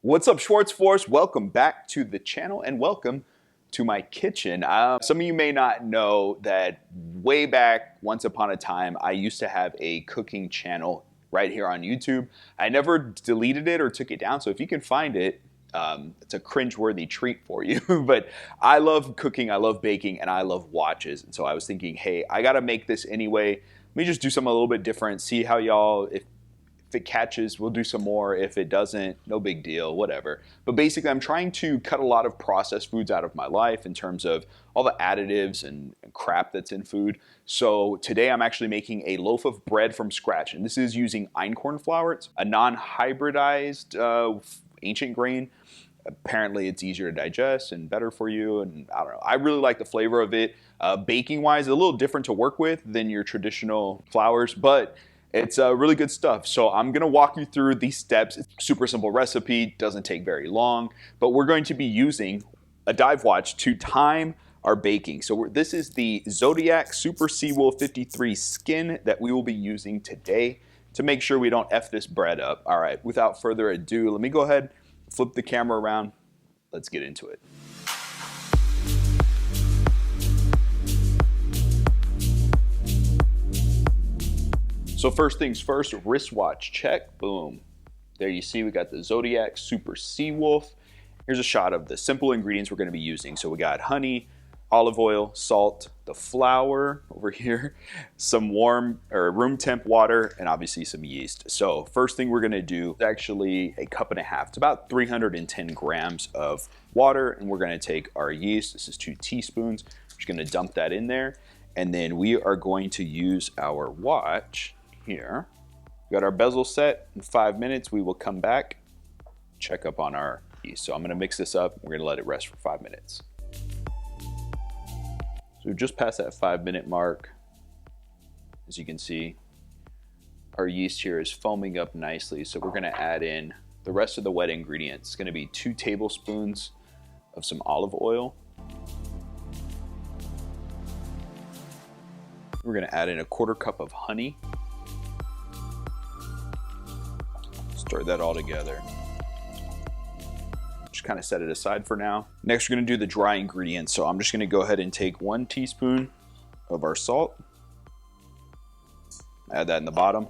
What's up, Schwartz Force? Welcome back to the channel and welcome to my kitchen. Some of you may not know that way back, once upon a time, I used to have a cooking channel right here on YouTube. I never deleted it or took it down, so if you can find it, it's a cringeworthy treat for you. But I love cooking, I love baking, and I love watches. And so I was thinking, hey, I gotta make this anyway. Let me just do something a little bit different, see how y'all, if it catches, we'll do some more. If it doesn't, no big deal, whatever. But basically, I'm trying to cut a lot of processed foods out of my life in terms of all the additives and crap that's in food. So today I'm actually making a loaf of bread from scratch. And this is using einkorn flour. It's a non-hybridized ancient grain. Apparently it's easier to digest and better for you, and I don't know. I really like the flavor of it. Baking wise, a little different to work with than your traditional flours, but it's really good stuff. So I'm gonna walk you through these steps. It's a super simple recipe, doesn't take very long, but we're going to be using a dive watch to time our baking. So this is the Zodiac Super Seawool 53 skin that we will be using today to make sure we don't F this bread up. All right, without further ado, let me go ahead, flip the camera around. Let's get into it. So first things first, wristwatch check, boom. There you see we got the Zodiac Super Seawolf. Here's a shot of the simple ingredients we're gonna be using. So we got honey, olive oil, salt, the flour over here, some warm or room temp water, and obviously some yeast. So first thing we're gonna do is actually a cup and a half. It's about 310 grams of water, and we're gonna take our yeast. This is 2 teaspoons. We're just gonna dump that in there. And then we are going to use our watch here. We got our bezel set. In 5 minutes, we will come back, check up on our yeast. So I'm gonna mix this up. We're gonna let it rest for 5 minutes. So we've just passed that 5-minute mark. As you can see, our yeast here is foaming up nicely. So we're gonna add in the rest of the wet ingredients. It's gonna be 2 tablespoons of some olive oil. We're gonna add in a 1/4 cup of honey. Stir that all together. Just kind of set it aside for now. Next, we're gonna do the dry ingredients. So I'm just gonna go ahead and take 1 teaspoon of our salt. Add that in the bottom.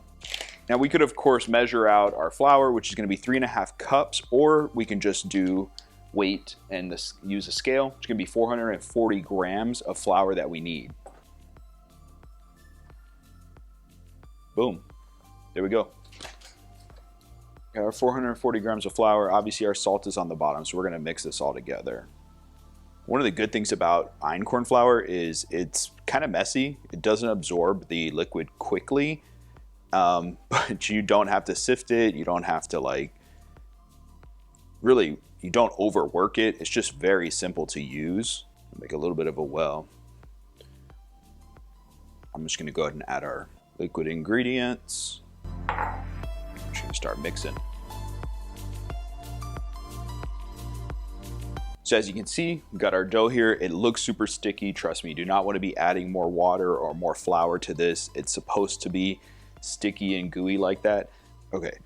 Now we could of course measure out our flour, which is gonna be 3.5 cups, or we can just do weight and use a scale. It's gonna be 440 grams of flour that we need. Boom, there we go. Got our 440 grams of flour. Obviously our salt is on the bottom, so we're gonna mix this all together. One of the good things about einkorn flour is it's kind of messy. It doesn't absorb the liquid quickly, but you don't have to sift it. You don't have to really, you don't overwork it. It's just very simple to use. Make a little bit of a well. I'm just gonna go ahead and add our liquid ingredients. I'm just gonna start mixing. So as you can see, we've got our dough here. It looks super sticky. Trust me, you do not want to be adding more water or more flour to this. It's supposed to be sticky and gooey like that. Okay,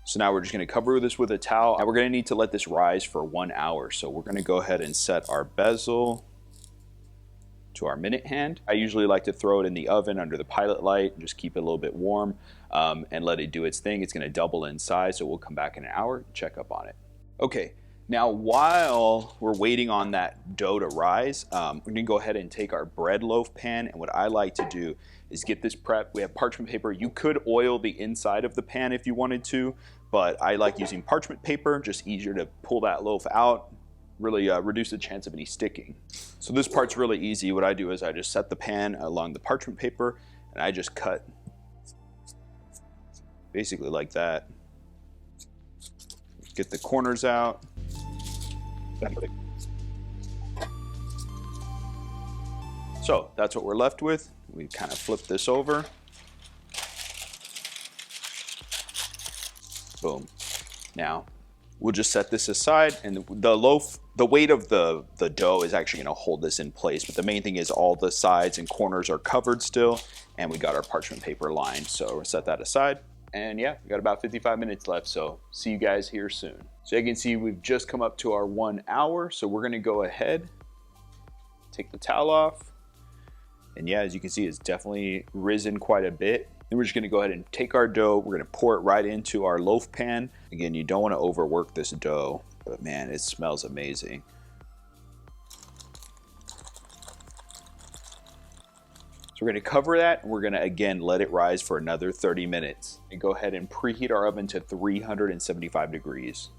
so now we're just gonna cover this with a towel. And we're gonna need to let this rise for 1 hour. So we're gonna go ahead and set our bezel to our minute hand. I usually like to throw it in the oven under the pilot light and just keep it a little bit warm and let it do its thing. It's gonna double in size, so we'll come back in an hour and check up on it. Okay, now while we're waiting on that dough to rise, we're gonna go ahead and take our bread loaf pan, and what I like to do is get this prep. We have parchment paper. You could oil the inside of the pan if you wanted to, but I like using parchment paper, just easier to pull that loaf out, really reduce the chance of any sticking. So this part's really easy. What I do is I just set the pan along the parchment paper and I just cut basically like that. Get the corners out. So that's what we're left with. We kind of flip this over. Boom. Now we'll just set this aside, and the loaf, the weight of the dough is actually gonna hold this in place, but the main thing is all the sides and corners are covered still, and we got our parchment paper lined. So we'll set that aside. And yeah, we got about 55 minutes left, so see you guys here soon. So you can see we've just come up to our 1 hour, so we're gonna go ahead, take the towel off, and yeah, as you can see, it's definitely risen quite a bit. Then we're just gonna go ahead and take our dough, we're gonna pour it right into our loaf pan. Again, you don't wanna overwork this dough, but man, it smells amazing. So we're gonna cover that, and we're gonna, again, let it rise for another 30 minutes. And go ahead and preheat our oven to 375 degrees.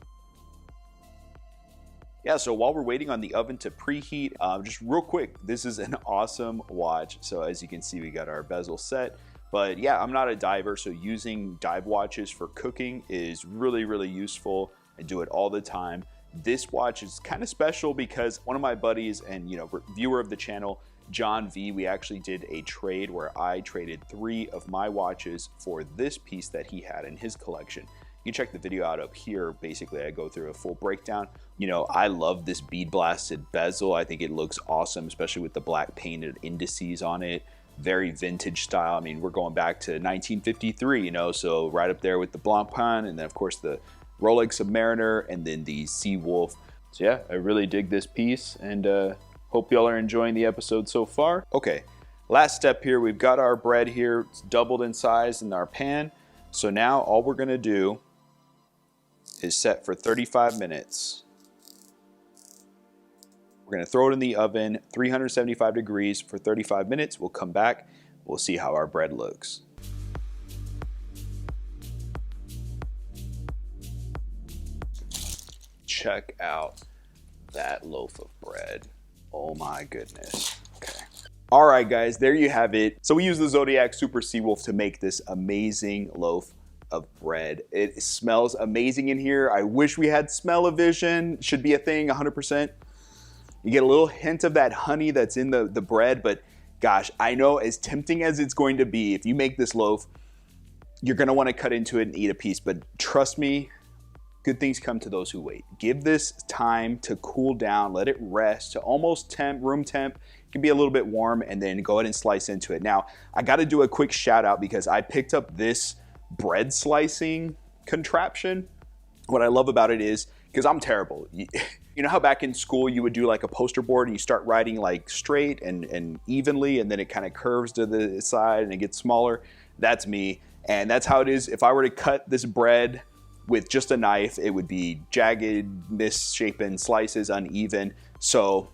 Yeah, so while we're waiting on the oven to preheat, just real quick, this is an awesome watch. So as you can see, we got our bezel set. But yeah, I'm not a diver, so using dive watches for cooking is really, really useful. I do it all the time. This watch is kind of special because one of my buddies and viewer of the channel, John V, we actually did a trade where I traded 3 of my watches for this piece that he had in his collection. You can check the video out up here. Basically, I go through a full breakdown. I love this bead blasted bezel. I think it looks awesome, especially with the black painted indices on it. Very vintage style. I mean, we're going back to 1953, so right up there with the Blancpain, and then of course the Rolex Submariner, and then the Sea Wolf. So yeah, I really dig this piece, and hope y'all are enjoying the episode so far. Okay, last step here. We've got our bread here. It's doubled in size in our pan. So now all we're gonna do is set for 35 minutes. We're gonna throw it in the oven, 375 degrees for 35 minutes. We'll come back, we'll see how our bread looks. Check out that loaf of bread. Oh my goodness. Okay. All right, guys, there you have it. So we use the Zodiac Super Sea Wolf to make this amazing loaf of bread. It smells amazing in here. I wish we had smell-o-vision. Should be a thing, 100%. You get a little hint of that honey that's in the bread, but gosh, I know as tempting as it's going to be, if you make this loaf, you're gonna wanna cut into it and eat a piece, but trust me, good things come to those who wait. Give this time to cool down, let it rest to almost room temp. It can be a little bit warm, and then go ahead and slice into it. Now, I gotta do a quick shout out because I picked up this bread slicing contraption. What I love about it is, because I'm terrible. You know how back in school you would do like a poster board and you start writing like straight and evenly, and then it kind of curves to the side and it gets smaller? That's me, and that's how it is. If I were to cut this bread with just a knife, it would be jagged, misshapen slices, uneven. So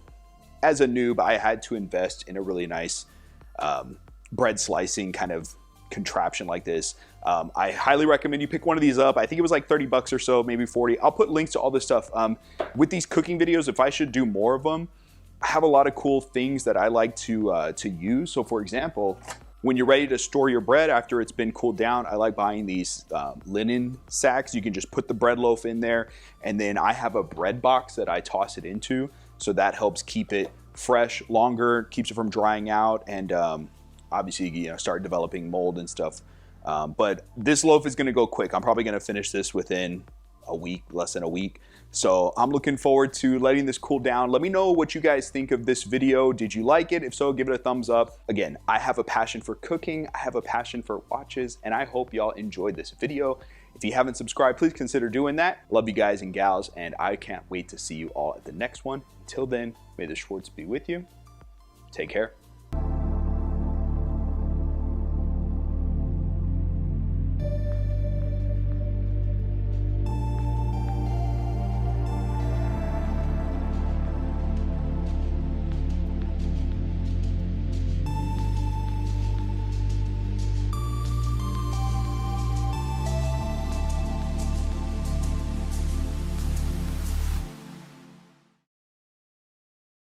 as a noob, I had to invest in a really nice bread slicing kind of contraption like this. I highly recommend you pick one of these up. I think it was like 30 bucks or so, maybe 40. I'll put links to all this stuff. With these cooking videos, if I should do more of them, I have a lot of cool things that I like to use. So for example, when you're ready to store your bread after it's been cooled down, I like buying these linen sacks. You can just put the bread loaf in there, and then I have a bread box that I toss it into. So that helps keep it fresh longer, keeps it from drying out, and obviously start developing mold and stuff. But this loaf is gonna go quick. I'm probably gonna finish this within a week, less than a week. So I'm looking forward to letting this cool down. Let me know what you guys think of this video. Did you like it? If so, give it a thumbs up. Again, I have a passion for cooking. I have a passion for watches, and I hope y'all enjoyed this video. If you haven't subscribed, please consider doing that. Love you guys and gals, and I can't wait to see you all at the next one. Until then, may the Schwartz be with you. Take care.